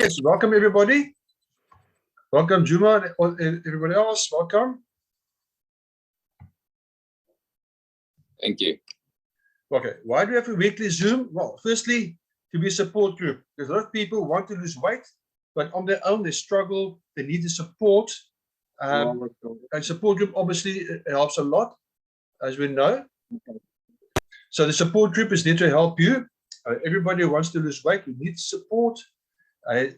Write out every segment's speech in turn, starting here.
Yes, welcome everybody. Welcome Juma and everybody else. Welcome. Thank you. Okay, why do we have a weekly Zoom? Well, firstly, to be a support group. Because a lot of people want to lose weight, but on their own they struggle. They need the support. And support group obviously helps a lot, as we know. So the support group is there to help you. Everybody who wants to lose weight, we need support.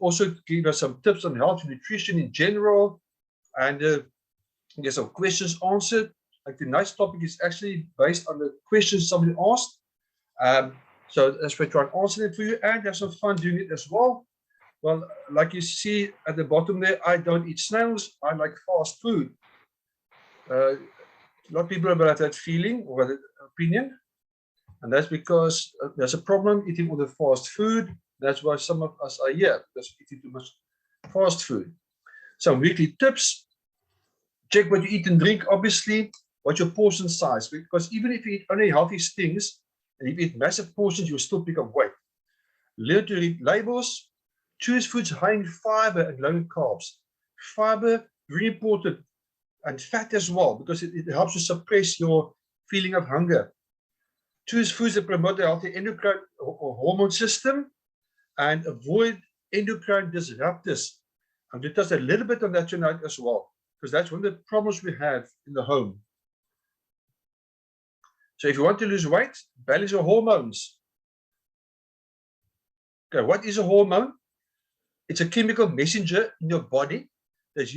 Also give us some tips on health and nutrition in general, and get some questions answered. Like tonight's topic is actually based on the questions somebody asked. So that's why I try and answer it for you and have some fun doing it as well. Well, like you see at the bottom there, I don't eat snails. I like fast food. A lot of people have that feeling or that opinion, and that's because there's a problem eating all the fast food. That's why some of us are here, because eating too much fast food. Some weekly tips. Check what you eat and drink, obviously. What's your portion size? Because even if you eat only healthy things, and if you eat massive portions, you'll still pick up weight. Learn to read labels. Choose foods high in fiber and low in carbs. Fiber, very important, and fat as well, because it helps to suppress your feeling of hunger. Choose foods that promote the healthy endocrine or hormone system, and avoid endocrine disruptors. I'm going to touch a little bit on that tonight as well, because that's one of the problems we have in the home. So if you want to lose weight, balance your hormones. Okay, what is a hormone? It's a chemical messenger in your body that's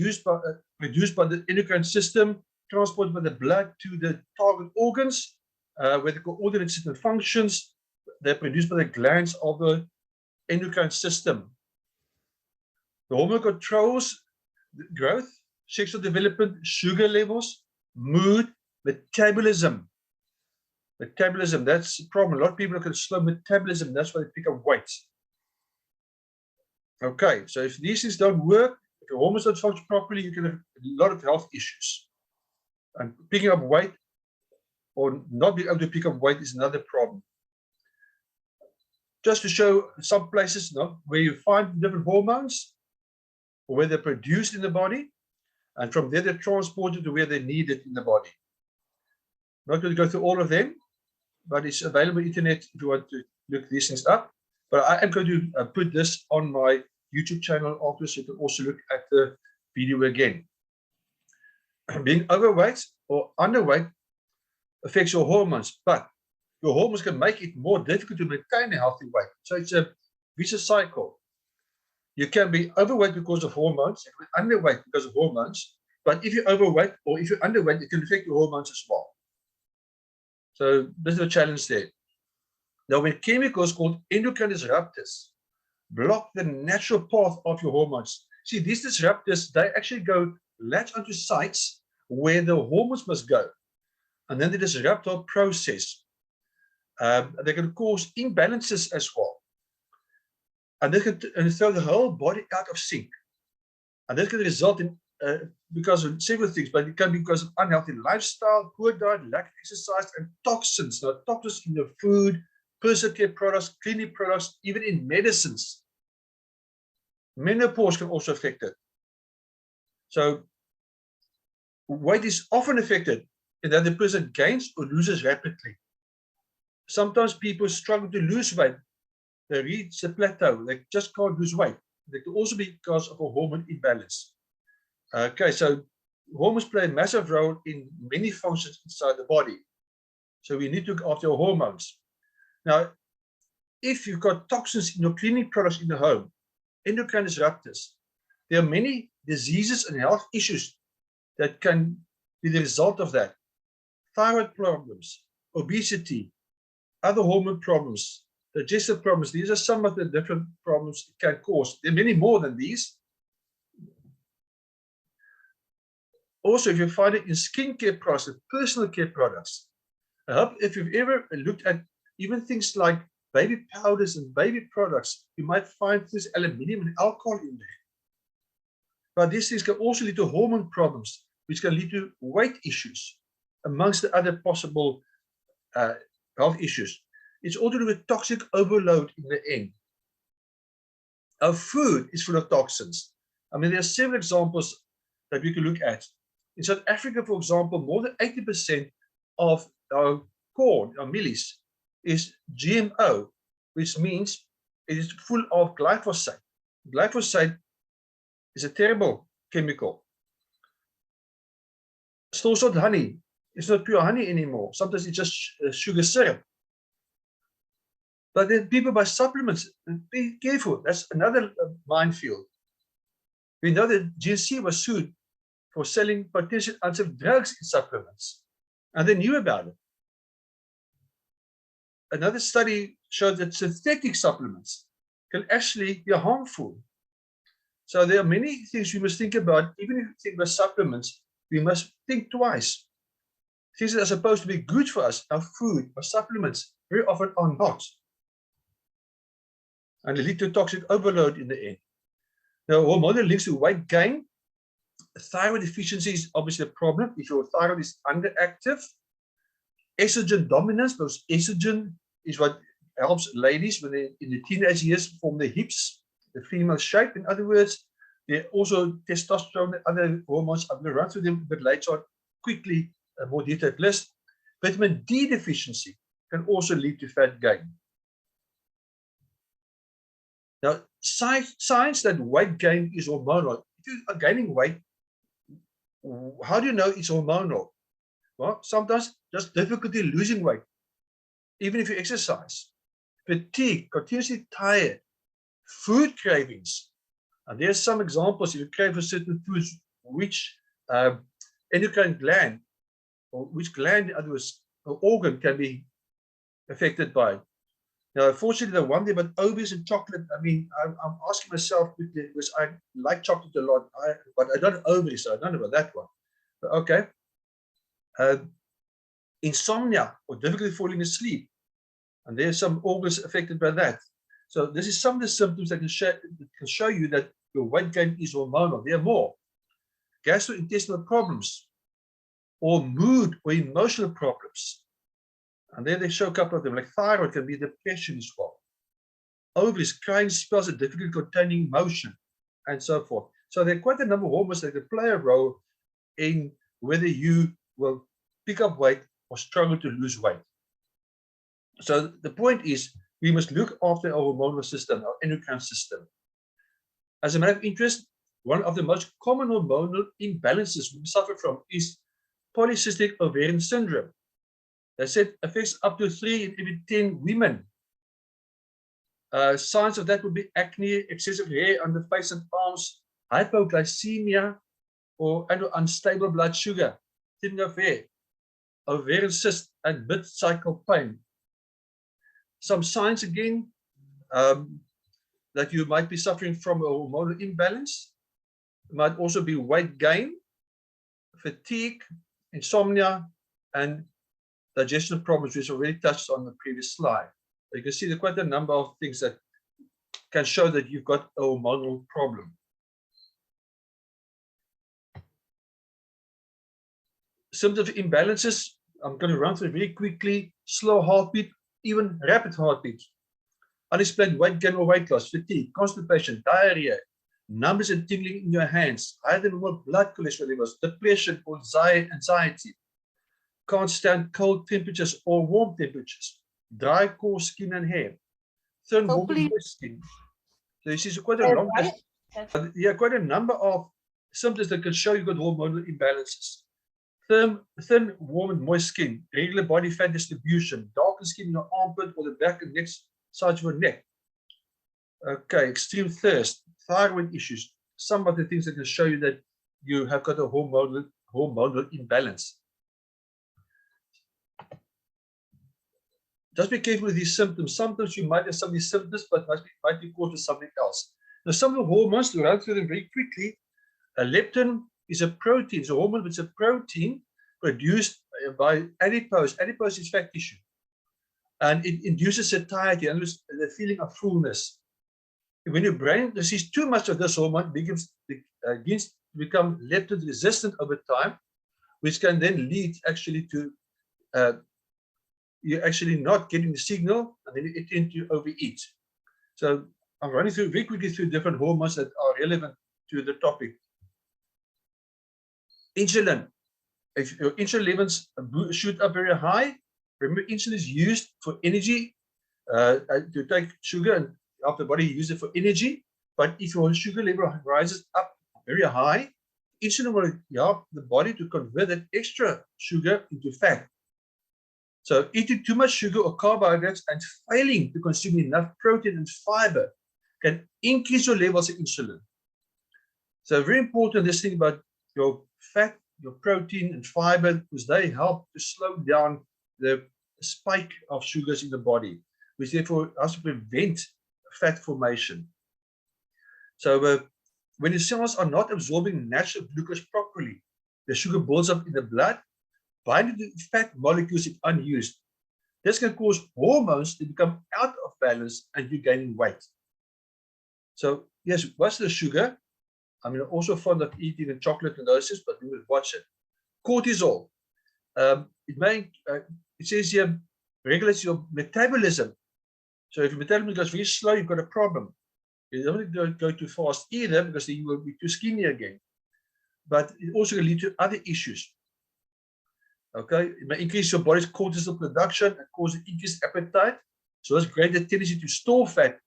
produced by the endocrine system, transported by the blood to the target organs, where they coordinate certain functions. They're produced by the glands of the endocrine system. The hormone controls growth, sexual development, sugar levels, mood, metabolism. Metabolism, that's the problem. A lot of people have slow metabolism. That's why they pick up weight. Okay, so if these things don't work, if your hormones don't function properly, you can have a lot of health issues. And picking up weight or not being able to pick up weight is another problem. Just to show some places where you find different hormones, or where they're produced in the body, and from there they're transported to where they're needed in the body. I'm not going to go through all of them, but it's available on the internet if you want to look these things up. But I am going to put this on my YouTube channel after, so you can also look at the video again. Being overweight or underweight affects your hormones, but your hormones can make it more difficult to maintain a healthy weight. So it's a vicious cycle. You can be overweight because of hormones, you can be underweight because of hormones, but if you're overweight or if you're underweight, it can affect your hormones as well. So this is a challenge there. Now, when chemicals called endocrine disruptors block the natural path of your hormones, see, these disruptors, they actually go latch onto sites where the hormones must go, and then they disrupt our process. They can cause imbalances as well. And they can throw the whole body out of sync. And this can result in, because of several things, but it can be because of unhealthy lifestyle, poor diet, lack of exercise, and toxins. Now, toxins in your food, personal care products, cleaning products, even in medicines. Menopause can also affect it. So, weight is often affected in that the person gains or loses rapidly. Sometimes people struggle to lose weight. They reach the plateau. They just can't lose weight. They can also be because of a hormone imbalance. Okay, so hormones play a massive role in many functions inside the body. So we need to look after your hormones. Now, if you've got toxins in your cleaning products in the home, endocrine disruptors, there are many diseases and health issues that can be the result of that. Thyroid problems, obesity, other hormone problems, digestive problems. These are some of the different problems it can cause. There are many more than these. Also, if you find it in skincare products, personal care products, I hope if you've ever looked at even things like baby powders and baby products, you might find this aluminium and alcohol in there. But these things can also lead to hormone problems, which can lead to weight issues, amongst the other possible health issues. It's all to do with toxic overload in the end. Our food is full of toxins. I mean, there are several examples that we can look at. In South Africa, for example, more than 80% of our corn, our mealies, is GMO, which means it is full of glyphosate. Glyphosate is a terrible chemical. Store salt honey, it's not pure honey anymore. Sometimes it's just sugar syrup. But then people buy supplements. Be careful. That's another minefield. We know that G.Sc was sued for selling potential unsafe drugs in supplements, and they knew about it. Another study showed that synthetic supplements can actually be harmful. So there are many things we must think about. Even if we think about supplements, we must think twice. Things that are supposed to be good for us, our food, our supplements, very often are not. And they lead to toxic overload in the end. Now, hormonal links to weight gain. Thyroid deficiency is obviously a problem if your thyroid is underactive. Estrogen dominance, because estrogen is what helps ladies when they in the teenage years form their hips, the female shape. In other words, they also testosterone and other hormones. I'm going to run through them a bit later on quickly, a more detailed list. Vitamin D deficiency can also lead to fat gain. Now, signs that weight gain is hormonal. If you are gaining weight, how do you know it's hormonal? Well, sometimes just difficulty losing weight, even if you exercise. Fatigue, continuously tired, food cravings. And there's some examples. If you crave for certain foods, which endocrine gland, or which gland, in other words, or organ can be affected by it. Now, unfortunately, the one thing about ovaries and chocolate, I mean, I'm asking myself, because I like chocolate a lot, but I don't have ovaries, so I don't know about that one. But okay. Insomnia or difficulty falling asleep. And there's some organs affected by that. So this is some of the symptoms that can show you that your weight gain is hormonal. There are more. Gastrointestinal problems, or mood or emotional problems. And then they show a couple of them, like thyroid can be depression as well. Ovaries, crying spells, of difficulty containing motion, and so forth. So there are quite a number of hormones that can play a role in whether you will pick up weight or struggle to lose weight. So the point is, we must look after our hormonal system, our endocrine system. As a matter of interest, one of the most common hormonal imbalances we suffer from is polycystic ovarian syndrome. They said affects up to 3 in every 10 women. Signs of that would be acne, excessive hair on the face and arms, hypoglycemia, or unstable blood sugar, thinning of hair, ovarian cyst, and mid-cycle pain. Some signs again that you might be suffering from a hormonal imbalance. It might also be weight gain, fatigue, insomnia, and digestion problems, which I already touched on the previous slide. You can see there are quite a number of things that can show that you've got a hormonal problem. Symptoms of imbalances, I'm going to run through very quickly. Slow heartbeat, even rapid heartbeat. Unexplained weight gain or weight loss, fatigue, constipation, diarrhea, numbness and tingling in your hands, higher than normal blood cholesterol levels, depression or anxiety. Can't stand cold temperatures or warm temperatures, dry, coarse skin and hair, thin, warm, and moist skin. So this is quite a long list. Yeah, quite a number of symptoms that can show you've got hormonal imbalances. Thin, warm, and moist skin, regular body fat distribution, darkened skin in your armpit or the back and neck sides of your neck. Okay, extreme thirst, thyroid issues, some of the things that can show you that you have got a hormonal imbalance. Just be careful with these symptoms. Sometimes you might have some of these symptoms, but might be caused with something else. Now, some of the hormones, to run through them very quickly, leptin is a protein. It's a hormone, but it's a protein produced by adipose. Adipose is fat tissue. And it induces satiety, and the feeling of fullness. When your brain receives too much of this hormone, it begins to become leptin resistant over time, which can then lead actually to you're actually not getting the signal, and then you tend to overeat. So I'm running through very quickly through different hormones that are relevant to the topic. Insulin. If your insulin levels shoot up very high, remember insulin is used for energy, to take sugar and help the body use it for energy. But if your sugar level rises up very high, insulin will help the body to convert that extra sugar into fat. So eating too much sugar or carbohydrates and failing to consume enough protein and fiber can increase your levels of insulin. So very important, this thing about your fat, your protein and fiber, because they help to slow down the spike of sugars in the body, which therefore has to prevent fat formation. So when the cells are not absorbing natural glucose properly, the sugar builds up in the blood, binding to fat molecules if unused. This can cause hormones to become out of balance and you're gaining weight. So yes, what's the sugar? I mean, I'm also fond of eating the chocolate and those things, but we will watch it. Cortisol. It says here, regulates your metabolism. So if your metabolism goes very slow, you've got a problem. You don't want to go too fast either, because then you will be too skinny again. But it also can lead to other issues. Okay, it may increase your body's cortisol production and cause an increased appetite. So that's greater tendency to store fat.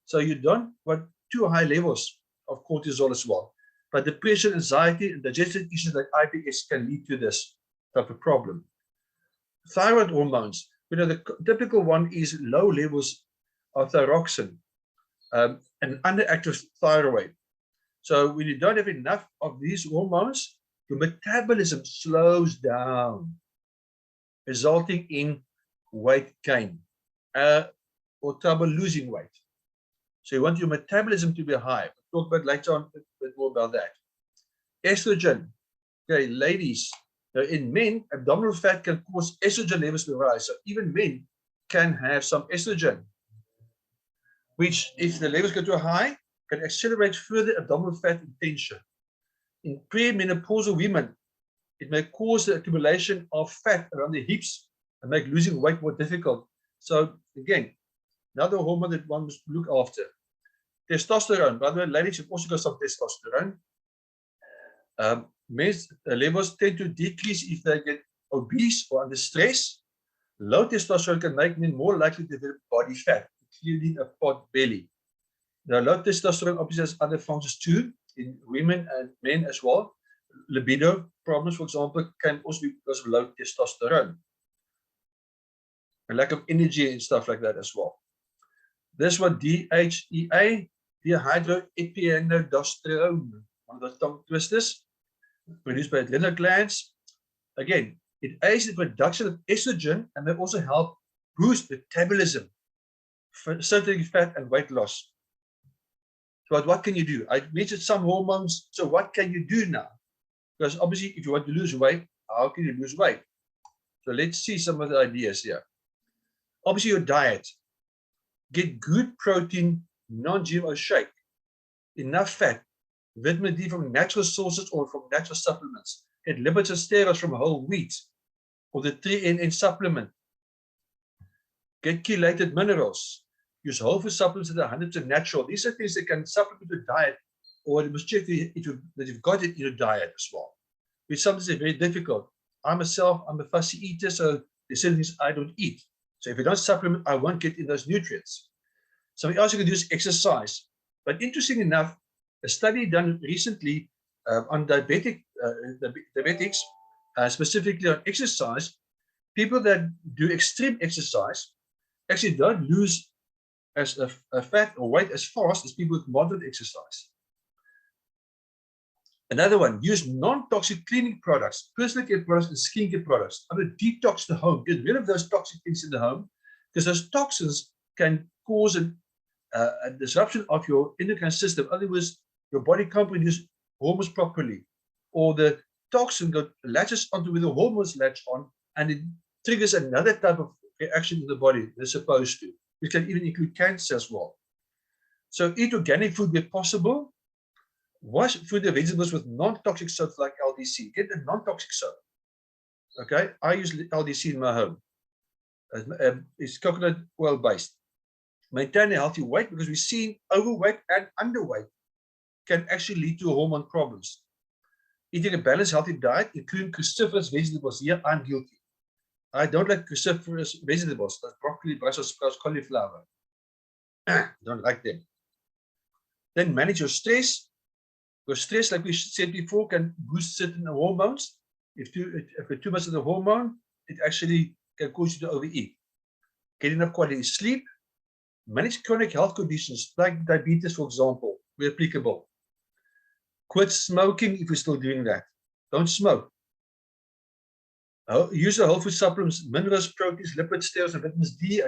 So you don't want too high levels of cortisol as well. But depression, anxiety, and digestive issues like IBS can lead to this type of problem. Thyroid hormones. You know, the typical one is low levels of thyroxine and underactive thyroid. So when you don't have enough of these hormones, your metabolism slows down, resulting in weight gain or trouble losing weight. So you want your metabolism to be high. We'll talk about later on a bit more about that. Estrogen. Okay, ladies, in men, abdominal fat can cause estrogen levels to rise. So even men can have some estrogen, which, if the levels go too high, can accelerate further abdominal fat retention. In premenopausal women, it may cause the accumulation of fat around the hips and make losing weight more difficult. So again, another hormone that one must look after. Testosterone. By the way, ladies have also got some testosterone. Men's levels tend to decrease if they get obese or under stress. Low testosterone can make men more likely to develop body fat, including a pot belly. Now, low testosterone obviously has other functions too, in women and men as well. Libido problems, for example, can also be because of low testosterone. A lack of energy and stuff like that as well. This one, DHEA, dehydroepiandrosterone, one of those tongue twisters, produced by adrenal glands. Again, it aids in the production of estrogen and may also help boost metabolism, facilitating fat and weight loss. But what can you do? I mentioned some hormones. So what can you do now? Because obviously, if you want to lose weight, how can you lose weight? So let's see some of the ideas here. Obviously, your diet. Get good protein, non-GMO shake, enough fat, vitamin D from natural sources or from natural supplements. Get lipids and steroids from whole wheat or the 3NN supplement. Get chelated minerals. Use whole food supplements that are 100% natural. These are things that can supplement your diet, or you must check that you've got it in your diet as well, which sometimes is very difficult. I'm a fussy eater, so there's certain things I don't eat. So if you don't supplement, I won't get in those nutrients. Something else you can do is exercise. But interesting enough, a study done recently on diabetics, specifically on exercise, people that do extreme exercise actually don't lose as a fat or weight as fast as people with moderate exercise. Another one, use non-toxic cleaning products, personal care products, and skincare products. I'm going to detox the home, get rid of those toxic things in the home, because those toxins can cause a disruption of your endocrine system. In other words, your body can't produce hormones properly, or the toxin latches onto where the hormones latch on, and it triggers another type of reaction in the body they're supposed to, which can even include cancer as well. So eat organic food where possible. Wash fruit and vegetables with non-toxic soaps like LDC. Get a non-toxic soap. Okay, I use LDC in my home. It's coconut oil based. maintain a healthy weight, because we've seen overweight and underweight can actually lead to hormone problems. Eating a balanced, healthy diet, including cruciferous vegetables. Here, I'm guilty. I don't like cruciferous vegetables. That's broccoli, Brussels sprouts, cauliflower. Don't like them. Then manage your stress. Because stress, like we said before, can boost certain hormones. If too much of the hormone, it actually can cause you to overeat. Get enough quality sleep. Manage chronic health conditions like diabetes, for example, where applicable. Quit smoking if you're still doing that. Don't smoke. Use the whole food supplements, minerals, proteins, lipids, steroids, and vitamins D.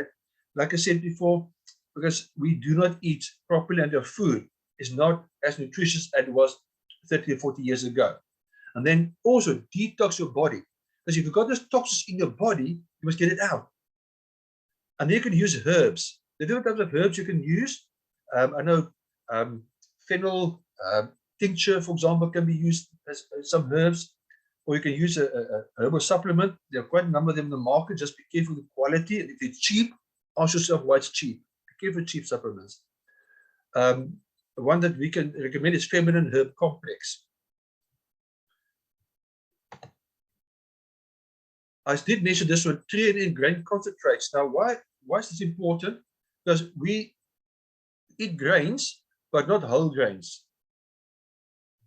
Like I said before, because we do not eat properly, and our food is not as nutritious as it was 30 or 40 years ago. And then also detox your body. Because if you've got those toxins in your body, you must get it out. And then you can use herbs. There are different types of herbs you can use. I know fennel tincture, for example, can be used as some herbs, or you can use a herbal supplement. There are quite a number of them in the market. Just be careful with the quality. And if it's cheap, ask yourself why it's cheap. Be careful with cheap supplements. The one that we can recommend is feminine herb complex. I did mention this one, 3 grain concentrates. Now, why is this important? Because we eat grains, but not whole grains.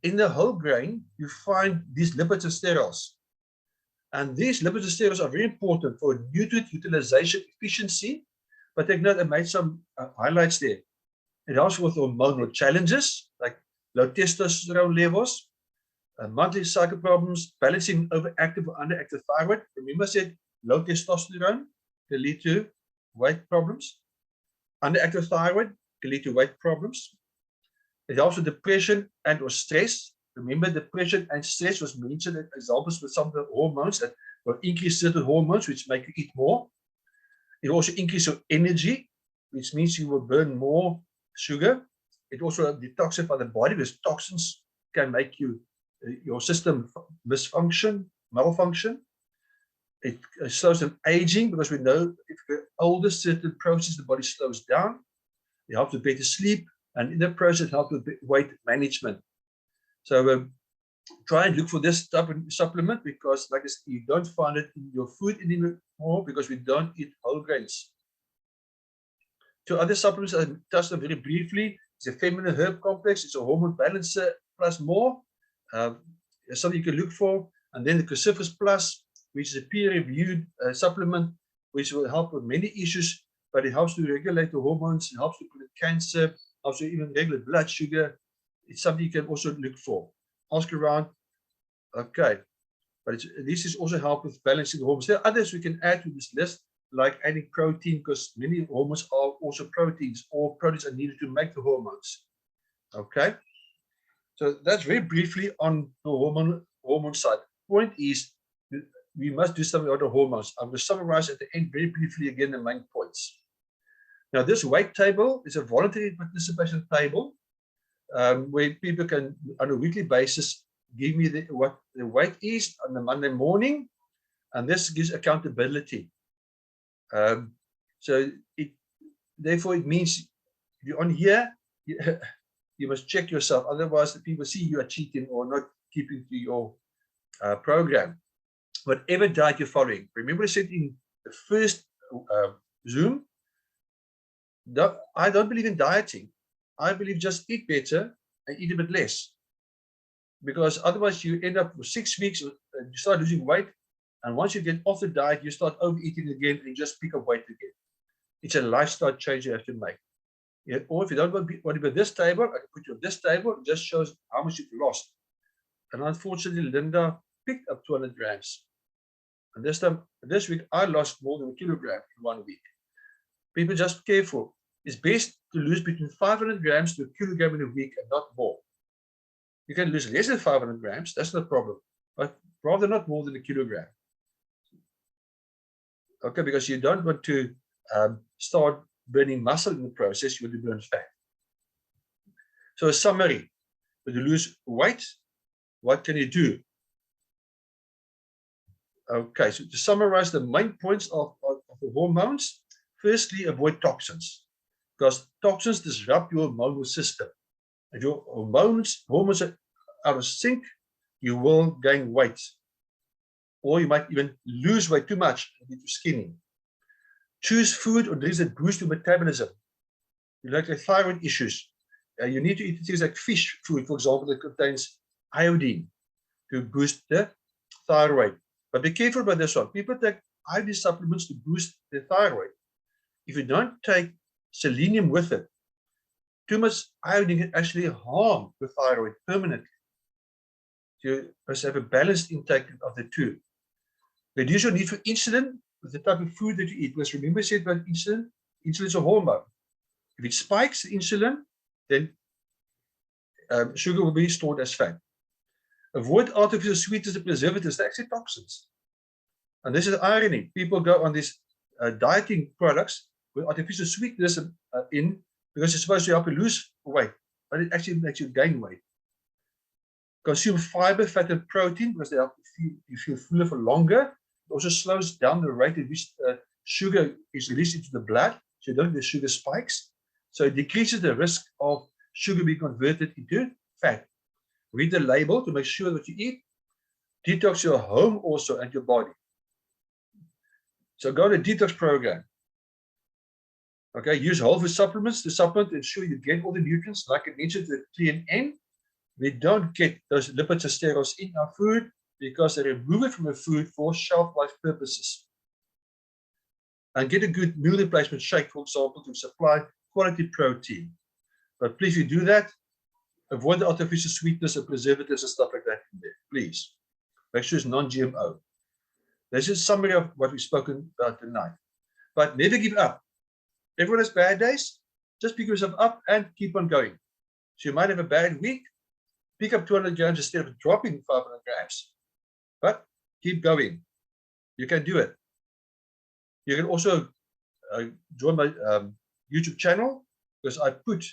In the whole grain, you find these lipids and sterols. And these lipids and sterols are very important for nutrient utilization efficiency. But take note, I made some highlights there. It helps with hormonal challenges, like low testosterone levels, monthly cycle problems, balancing overactive or underactive thyroid. Remember I said low testosterone can lead to weight problems. Underactive thyroid can lead to weight problems. It helps with depression and or stress. Remember, depression and stress was mentioned as examples with some of the hormones that will increase certain hormones, which make you eat more. It also increases your energy, which means you will burn more sugar. It also detoxifies the body, because toxins can make your system malfunction. It slows down aging, because we know if you're older, certain processes the body slows down. It helps with better sleep, and in the process, it helps with weight management. So try and look for this type of supplement, because, like I said, you don't find it in your food anymore, because we don't eat whole grains. 2 other supplements I touched on very briefly. It's a feminine herb complex. It's a hormone balancer plus more. Something you can look for. And then the Cruciferous Plus, which is a peer-reviewed supplement, which will help with many issues, but it helps to regulate the hormones, it helps to prevent cancer, helps to even regulate blood sugar. It's something you can also look for. Ask around. Okay. But this is also help with balancing the hormones. There are others we can add to this list, like adding protein, because many hormones are also proteins, or proteins are needed to make the hormones. Okay. So that's very briefly on the hormone side. Point is, we must do something about the hormones. I'm going to summarize at the end very briefly again the main points. Now, this weight table is a voluntary participation table where people can, on a weekly basis, give me what the weight is on the Monday morning, and this gives accountability. Therefore, it means if you're on here, you must check yourself. Otherwise, the people see you are cheating or not keeping to your program. Whatever diet you're following. Remember I said in the first Zoom, I don't believe in dieting. I believe just eat better and eat a bit less. Because otherwise you end up for 6 weeks, you start losing weight. And once you get off the diet, you start overeating again and you just pick up weight again. It's a lifestyle change you have to make. Or if you don't want to be at this table, I can put you on this table. It just shows how much you've lost. And unfortunately, Linda picked up 200 grams. And this week, I lost more than a kilogram in 1 week. People just careful. It's best to lose between 500 grams to a kilogram in a week and not more. You can lose less than 500 grams. That's no problem. But rather not more than a kilogram. Okay, because you don't want to start burning muscle in the process. You want to burn fat. So a summary. When you lose weight, what can you do? Okay, so to summarize the main points of the hormones, firstly, avoid toxins. because toxins disrupt your hormonal system. If your hormones are out of sync, you will gain weight, or you might even lose weight too much and be too skinny. Choose food or drinks that boost your metabolism. You like the thyroid issues. You need to eat things like fish food, for example, that contains iodine to boost the thyroid. But be careful about this one. People take iodine supplements to boost the thyroid. If you don't take selenium with it, too much iodine can actually harm the thyroid permanently. You must have a balanced intake of the two. Reduce your need for insulin with the type of food that you eat. Because remember I said about insulin, insulin is a hormone. If it spikes the insulin, then sugar will be stored as fat. Avoid artificial sweeteners and preservatives. They're actually toxins. And this is irony. People go on these dieting products with artificial sweeteners in because it's supposed to help you lose weight, but it actually makes you gain weight. Consume fiber, fat, and protein because they help you feel fuller for longer. It also slows down the rate at which sugar is released into the blood, so you don't get sugar spikes. So it decreases the risk of sugar being converted into fat. Read the label to make sure that you eat. Detox your home also and your body. So go to a detox program. Okay, use whole food supplements to supplement to ensure you get all the nutrients, like I mentioned, the 3 and N. We don't get those lipids and steroids in our food because they remove it from the food for shelf life purposes. And get a good meal replacement shake, for example, to supply quality protein. But please, if you do that, avoid the artificial sweetness and preservatives and stuff like that in there, please. Make sure it's non-GMO. This is a summary of what we've spoken about tonight. But never give up. Everyone has bad days. Just pick yourself up and keep on going. So you might have a bad week. Pick up 200 grams instead of dropping 500 grams. But keep going. You can do it. You can also join my YouTube channel because I put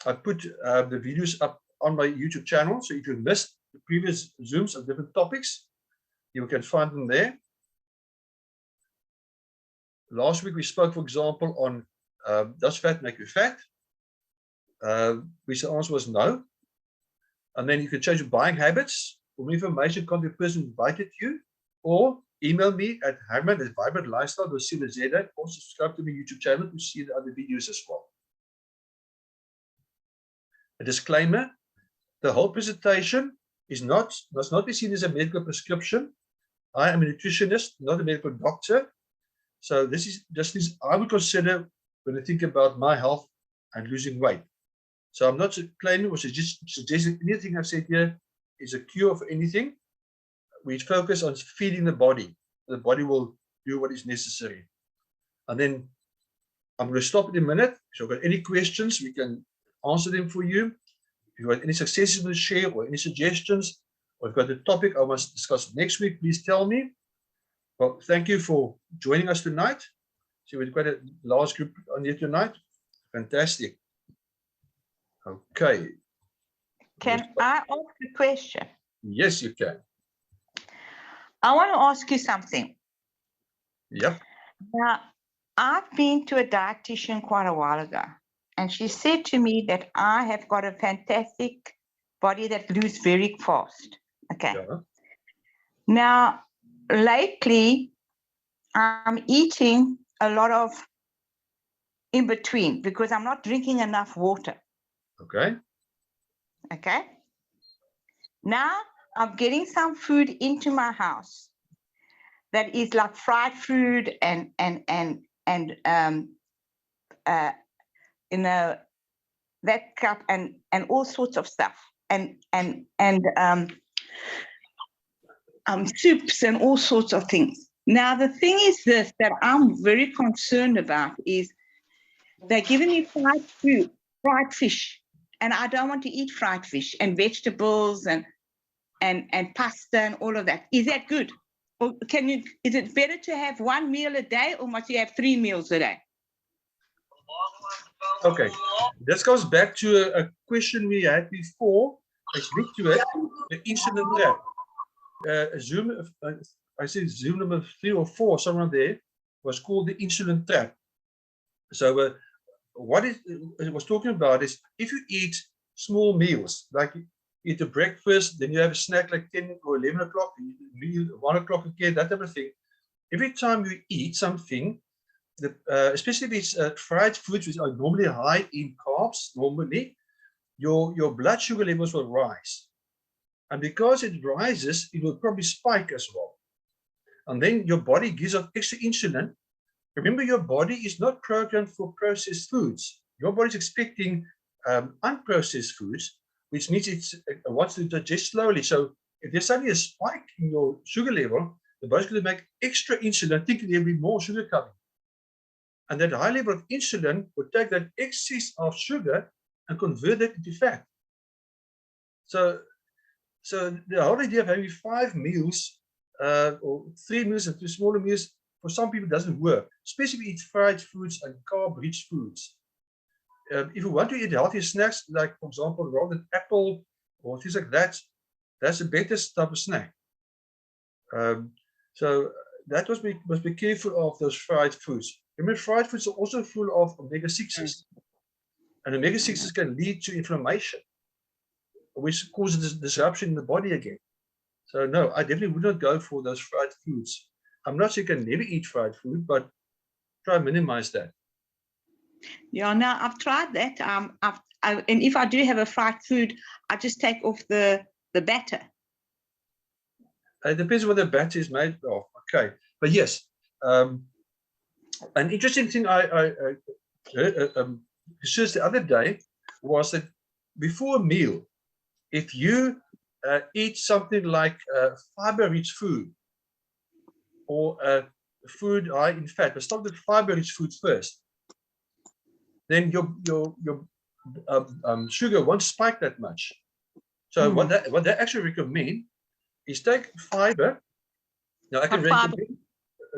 the videos up on my YouTube channel. So if you missed the previous Zooms of different topics, you can find them there. Last week we spoke, for example, on does fat make you fat? Which the answer was no. And then you can change your buying habits. For more information, contact the person who invited you, or email me at herman@vibrantlifestyle.co.za, or subscribe to my YouTube channel to see the other videos as well. A disclaimer: the whole presentation must not be seen as a medical prescription. I am a nutritionist, not a medical doctor. So this is just things I would consider when I think about my health and losing weight. So I'm not claiming or suggesting anything I've said here is a cure for anything. We focus on feeding the body. The body will do what is necessary. And then I'm going to stop in a minute. So if you've got any questions, we can answer them for you. If you've got any successes to share or any suggestions, or if you've got a topic I must discuss next week, please tell me. Well, thank you for joining us tonight. So we've got a large group on here tonight. Fantastic. Okay. Can I ask a question? Yes, you can. I want to ask you something. Yep. Now, I've been to a dietitian quite a while ago, and she said to me that I have got a fantastic body that loses very fast. Okay. Yeah. Now, lately, I'm eating a lot of in between because I'm not drinking enough water. Okay. Okay. Now I'm getting some food into my house that is like fried food and that cup and all sorts of stuff and soups and all sorts of things. Now the thing is this that I'm very concerned about is they're giving me fried food, fried fish, and I don't want to eat fried fish and vegetables and pasta and all of that. Is that good? Or is it better to have one meal a day, or must you have 3 meals a day? Okay, this goes back to a question we had before. Let's link to it, the insulin trap. Zoom, I see Zoom number 3 or 4, somewhere there, was called the insulin trap. So what it was talking about is if you eat small meals, like you eat a breakfast, then you have a snack like 10 or 11 o'clock, meal 1 o'clock again, that type of thing. Every time you eat something, especially these fried foods, which are normally high in carbs, normally, your blood sugar levels will rise. And because it rises, it will probably spike as well. And then your body gives off extra insulin. Remember, your body is not programmed for processed foods. Your body is expecting unprocessed foods, which means it wants to digest slowly. So if there's suddenly a spike in your sugar level, the body's going to make extra insulin, thinking there'll be more sugar coming. And that high level of insulin will take that excess of sugar and convert it into fat. So the whole idea of having 5 meals or 3 meals and 2 smaller meals, for some people doesn't work, especially if you eat fried foods and carb-rich foods. If you want to eat healthy snacks, like for example, rolled apple or things like that, that's a better type of snack. So that must be careful of those fried foods. Remember, fried foods are also full of omega-6s, and omega-6s can lead to inflammation, which causes disruption in the body again. So no, I definitely would not go for those fried foods. I'm not saying you can never eat fried food, but try and minimize that. Yeah, no, I've tried that. And if I do have a fried food, I just take off the batter. It depends what the batter is made of. Okay, but yes, an interesting thing I researched the other day was that before a meal, if you eat something like fiber-rich food or food high in fat, but start with fiber-rich foods first, then your sugar won't spike that much. So what they actually recommend is take fiber. Now I can recommend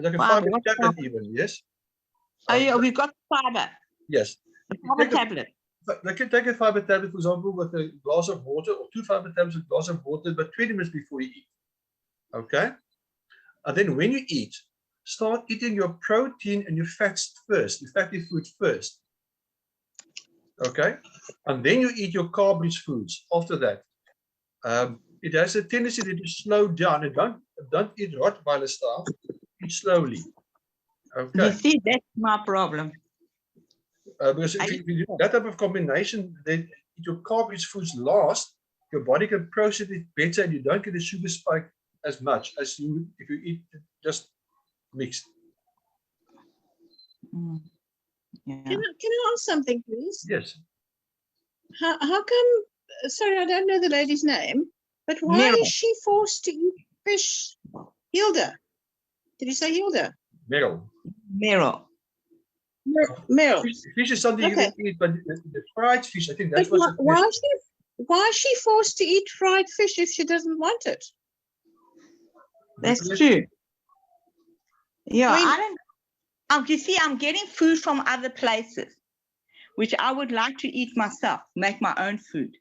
like a fiber tablet even, yes. Oh yeah, we've got fiber. Yes. Fiber tablet. They can take a fiber tablet, for example, with a glass of water, or 2 fiber tablets with a glass of water, but 20 minutes before you eat. Okay? And then when you eat, start eating your protein and your fats first, your fatty foods first. Okay? And then you eat your carb-rich foods after that. It has a tendency to slow down, and don't eat Rottweiler style, eat slowly. Okay. You see, that's my problem. Because if you do that type of combination, then your carb-rich foods last, your body can process it better, and you don't get a sugar spike as much as you would if you eat just mixed. Yeah. Can I ask something, please? Yes. How come? Sorry, I don't know the lady's name, but why Meryl. is she forced to eat fish? Hilda, did you say Hilda? Meryl. Meryl. Meryl. Fish is something you Okay. can eat, but the fried fish, I think But that's why is she forced to eat fried fish if she doesn't want it? That's true. Yeah, I mean- I don't. You see, I'm getting food from other places, which I would like to eat myself, make my own food.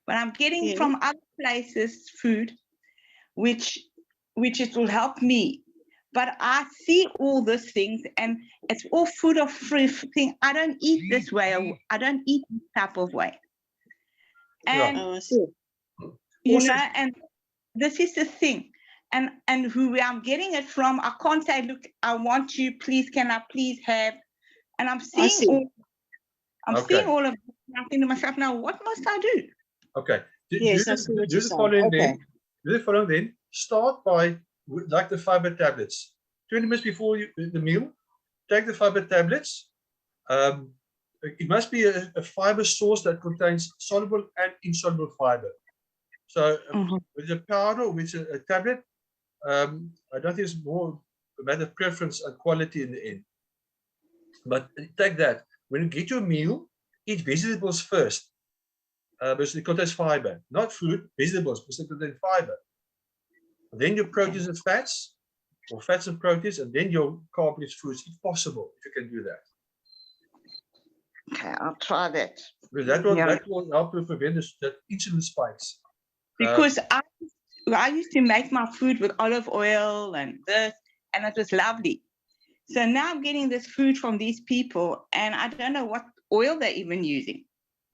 But I'm getting from other places food, which it will help me. But I see all these things, and it's all food of free thing. I don't eat this way. I don't eat this type of way. And Oh, I see. you Also- know, and this is the thing. And who I'm getting it from, I can't say, look, I want you, please, can I please have? And I'm I see. seeing Okay. all of this, and I'm thinking to myself, now what must I do? Okay. Yes, I see what Do you're the saying. following Okay. then. Do the following then. Start by, like the fiber tablets. 20 minutes before the meal, take the fiber tablets. It must be a fiber source that contains soluble and insoluble fiber. So with a powder or with a tablet, I don't think it's more a matter of preference and quality in the end. But take that. When you get your meal, eat vegetables first. Because it contains fiber, not fruit, vegetables, because they contain fiber. Then your proteins and fats, or fats and proteins, and then your carb-rich foods, if possible, if you can do that. Okay, I'll try that. Because that will help you prevent that insulin spikes. Because I used to make my food with olive oil and this, and it was lovely. So now I'm getting this food from these people, and I don't know what oil they're even using.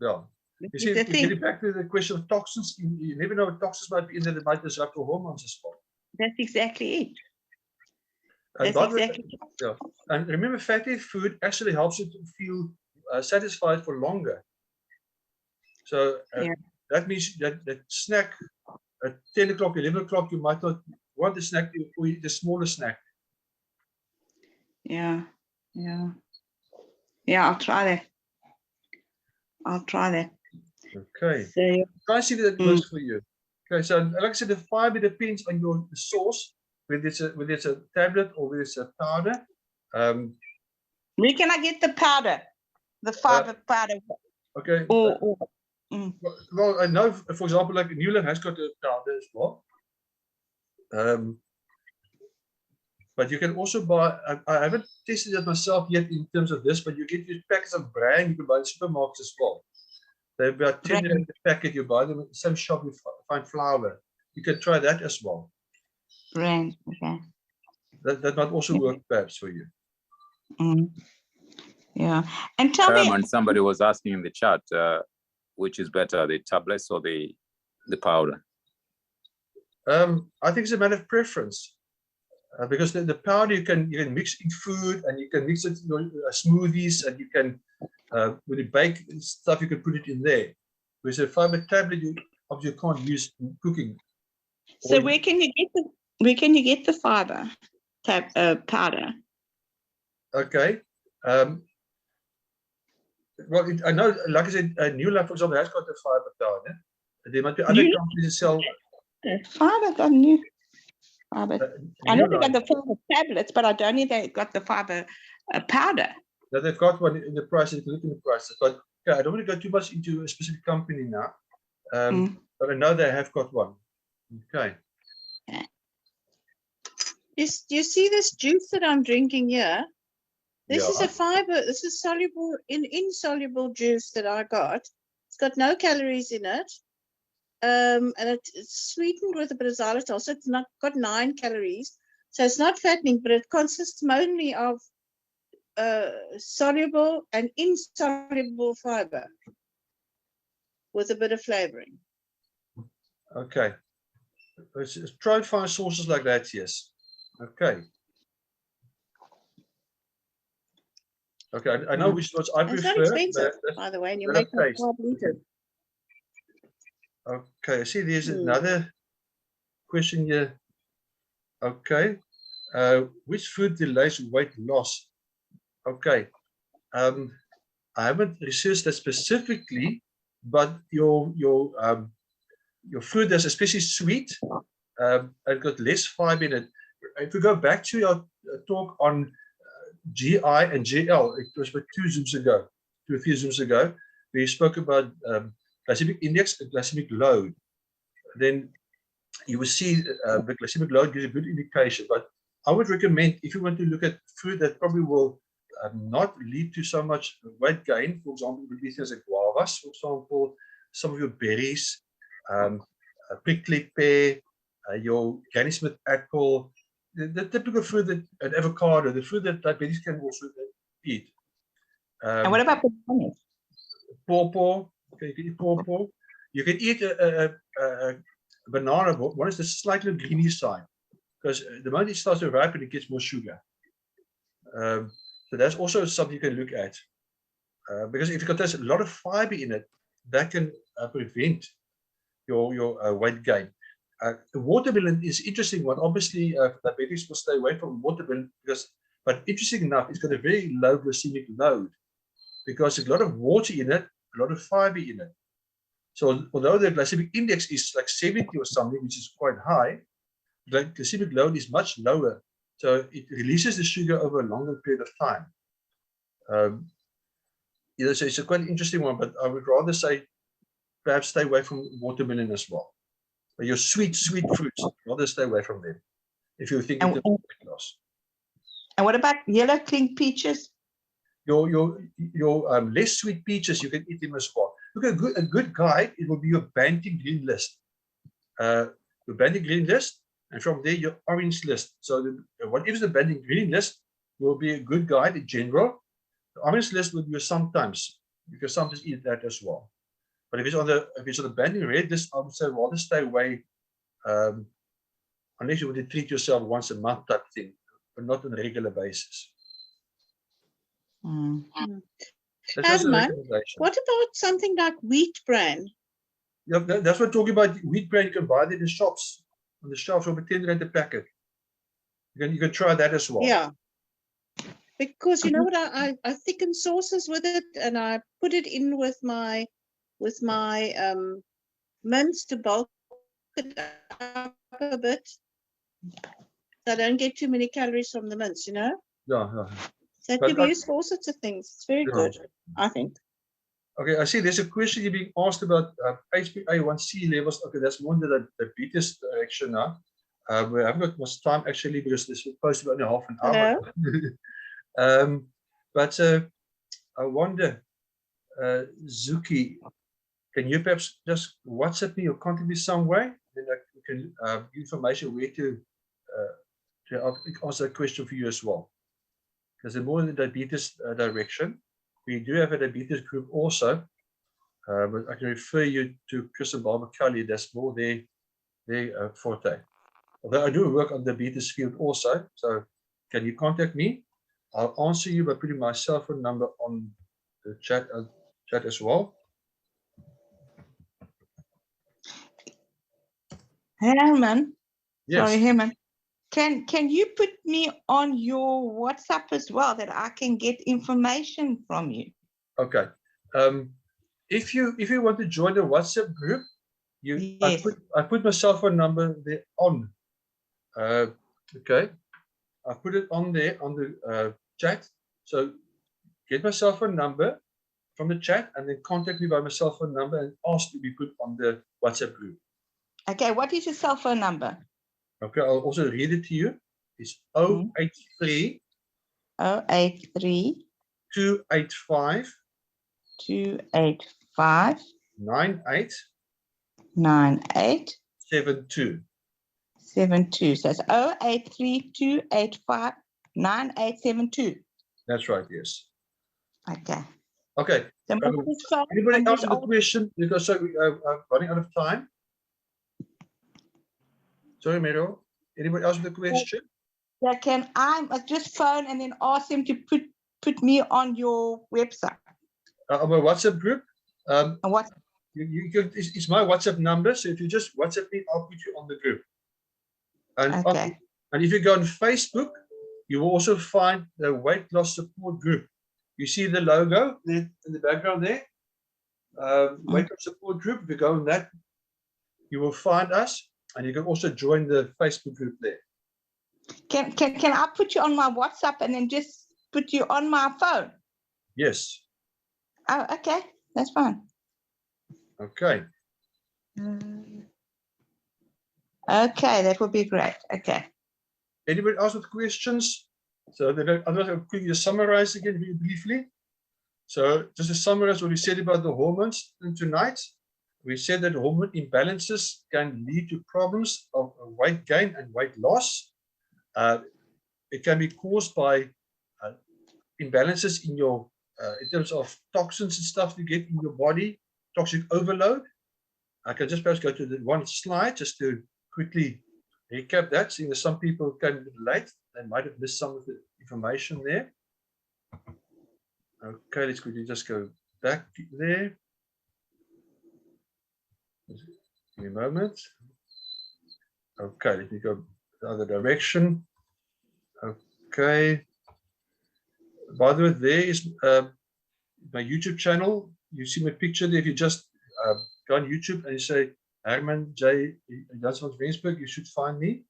Yeah. You This see, is the thing. getting back to the question of toxins, you never know what toxins might be in there that might disrupt your hormones as well. That's exactly it. And That's by the way, exactly it. yeah. And remember, fatty food actually helps you to feel satisfied for longer. So Yeah. that means that snack at 10 o'clock, 11 o'clock, you might not want the snack, or eat the smaller snack. Yeah. Yeah. Yeah, I'll try that. I'll try that. Okay. So, Try and see if that works for you. Okay, so like I said, the fiber depends on your source, whether it's a tablet or whether it's a powder. where can I get the powder? The fiber powder? Okay. Well, I know, for example, like Newland has got a powder as well. But you can also buy, I haven't tested it myself yet in terms of this, but you get these packets of bran you can buy in supermarkets as well. They're about 10 rand a packet. You buy them at the same shop, you find flour. You can try that as well. Bran, okay. That might also work perhaps for you. Yeah. And tell me. And somebody was asking in the chat, which is better, the tablets or the powder? I think it's a matter of preference. Because the powder you can mix in food, and you can mix it in your smoothies, and you can when you bake stuff you can put it in there. With a fiber tablet you obviously can't use in cooking. So where can you get the fiber powder? Okay. Well, I know, like I said, New Life, for example, has got the fiber powder. There might be other companies that sell fiber. Got new fiber. I know they got the fiber tablets, but I don't know they got the fiber powder. Now they've got one in the prices. You can look in the prices, but yeah, I don't want to go too much into a specific company now. But I know they have got one. Okay. You see this juice that I'm drinking here? This is a fiber. This is soluble insoluble juice that I got. It's got no calories in it, and it's sweetened with a bit of xylitol, so it's not got 9 calories. So it's not fattening, but it consists mainly of soluble and insoluble fiber with a bit of flavoring. Okay. Let's try and find sources like that. Yes. Okay. Okay, I know which ones I prefer. It's not expensive, by the way, and you make 12 liters. Okay, see, there's another question here. Okay, which food delays weight loss? Okay, I haven't researched that specifically, but your food that's especially sweet, and got less fiber in it. If we go back to your talk on GI and GL, it was about 2 Zooms ago, 2 or 3 Zooms ago, we spoke about glycemic index and glycemic load. Then you will see the glycemic load gives a good indication. But I would recommend, if you want to look at food that probably will not lead to so much weight gain, for example, would be things like guavas, for example, some of your berries, prickly pear, your Granny Smith apple, the typical food that an avocado, the food that diabetes can also eat. And what about bananas? Pawpaw. Okay, you can eat pawpaw. You can eat a banana. One is the slightly greeny side, because the moment it starts to ripen, it gets more sugar. So that's also something you can look at. Because if it contains a lot of fiber in it, that can prevent your weight gain. Watermelon is interesting one. Obviously, diabetics will stay away from watermelon but interesting enough, it's got a very low glycemic load because there's a lot of water in it, a lot of fiber in it. So although the glycemic index is like 70 or something, which is quite high, the glycemic load is much lower. So it releases the sugar over a longer period of time. So it's a quite interesting one, but I would rather say perhaps stay away from watermelon as well. But your sweet fruits, rather stay away from them if you're thinking of weight loss. And what about yellow king peaches? Your less sweet peaches, you can eat them as well. Look, a good guide, it will be your Banting green list. Your Banting green list, and from there your orange list. So whatever's the Banting green list, will be a good guide in general. The orange list will be sometimes, you can sometimes eat that as well. But if it's on the banning red list, I would say rather stay away, unless you want to treat yourself once a month type thing, but not on a regular basis. That's just a Herman, recommendation. what about something like wheat bran? Yeah, that's what I'm talking about. Wheat bran, you can buy that in the shops, on the shelves over 10 rand a packet. You can try that as well. Yeah. Because you know what, I thicken sauces with it, and I put it in with my mince to bulk it up a bit. So I don't get too many calories from the mince, you know? Yeah. So it But can be used for all sorts of things. It's very good, I think. Okay, I see there's a question you're being asked about HbA1c levels. Okay, that's more in the diabetes direction now. We haven't got much time actually, because this is supposed to be only half an hour. But I wonder, Zuki, can you perhaps just WhatsApp me or contact me some way? Then I can give information where to answer a question for you as well. Because the more in the diabetes direction, we do have a diabetes group also, but I can refer you to Chris and Barbara Kelly. That's more their forte. Although I do work on the diabetes field also, so can you contact me? I'll answer you by putting my cell phone number on the chat as well. Herman, Yes. sorry, Herman. Can you put me on your WhatsApp as well, that I can get information from you? Okay. If you want to join the WhatsApp group, Yes. I put my cell phone number there on. Okay. I put it on there on the chat. So get my cell phone number from the chat and then contact me by my cell phone number and ask to be put on the WhatsApp group. Okay, what is your cell phone number? Okay, I'll also read it to you. It's 083 083 285 285 98 72. 72. So it's 083 285 9872. That's right, yes. Okay. Okay. So Anybody else with a question? Because I'm running out of time. Sorry, Meryl. Anybody else with a question? Yeah, can I just phone and then ask them to put me on your website? On my WhatsApp group. And what? You can, it's my WhatsApp number. So if you just WhatsApp me, I'll put you on the group. And, Okay. and if you go on Facebook, you will also find the weight loss support group. You see the logo in the background there? Weight loss support group. If you go on that, you will find us. And you can also join the Facebook group there. Can I put you on my WhatsApp and then just put you on my phone? Yes. Oh, okay. That's fine. Okay. Okay, that would be great. Okay. Anybody else with questions? So otherwise I'll quickly summarize again very briefly. So just to summarize what we said about the hormones tonight, we said that hormone imbalances can lead to problems of weight gain and weight loss. It can be caused by imbalances in your in terms of toxins and stuff you get in your body, toxic overload. I can just perhaps go to the one slide just to quickly recap that, seeing that some people can relate. They might have missed some of the information there. Okay, let's quickly just go back there. Give me a moment. Okay, let me go the other direction. Okay. By the way, there is my YouTube channel. You see my picture there. If you just go on YouTube and you say Herman J. Jansen van Rensburg, you should find me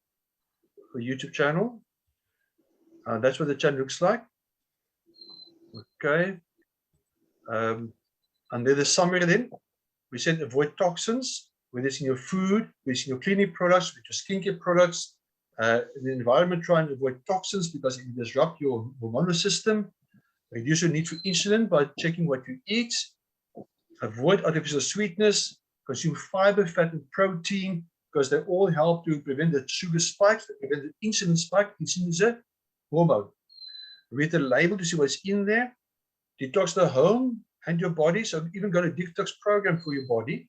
for YouTube channel. That's what the channel looks like. Okay. And then the summary then. We said avoid toxins, whether it's in your food, whether it's in your cleaning products, with your skincare products. In the environment, try and avoid toxins because it can disrupt your hormonal system. Reduce your need for insulin by checking what you eat. Avoid artificial sweetness. Consume fiber, fat, and protein because they all help to prevent the sugar spikes, prevent the insulin spike. Insulin is a hormone. read the label to see what's in there, detox the home and your body. So I've even got a detox program for your body.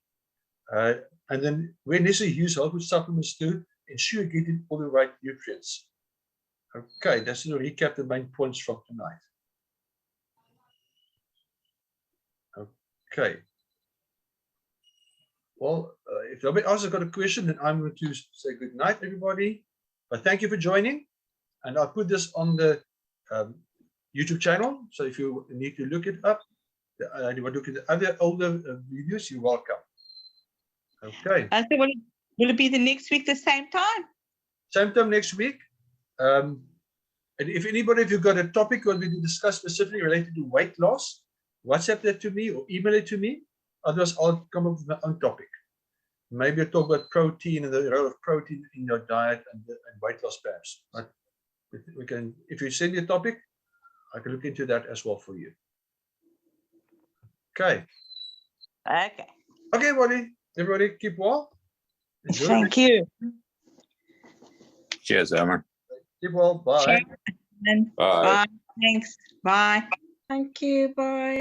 And then when necessary, use whole food supplements to ensure you're getting all the right nutrients. Okay, that's to recap the main points from tonight. Okay. Well, if nobody else has got a question, then I'm going to say good night, everybody. But thank you for joining. And I'll put this on the YouTube channel. So if you need to look it up, you want to look at the other older videos, you're welcome. Okay. So will it be the next week the same time? Same time next week. And if anybody, if you've got a topic or we discuss specifically related to weight loss, WhatsApp that to me or email it to me. Otherwise, I'll come up with my own topic. Maybe I'll talk about protein and the role of protein in your diet and weight loss perhaps. But we can, if you send me a topic, I can look into that as well for you. Okay. Okay. Okay, everybody keep well. Enjoy. Thank you. Cheers, Emma. Keep well. Bye. Bye. Bye. Bye. Thanks. Bye. Thank you. Bye.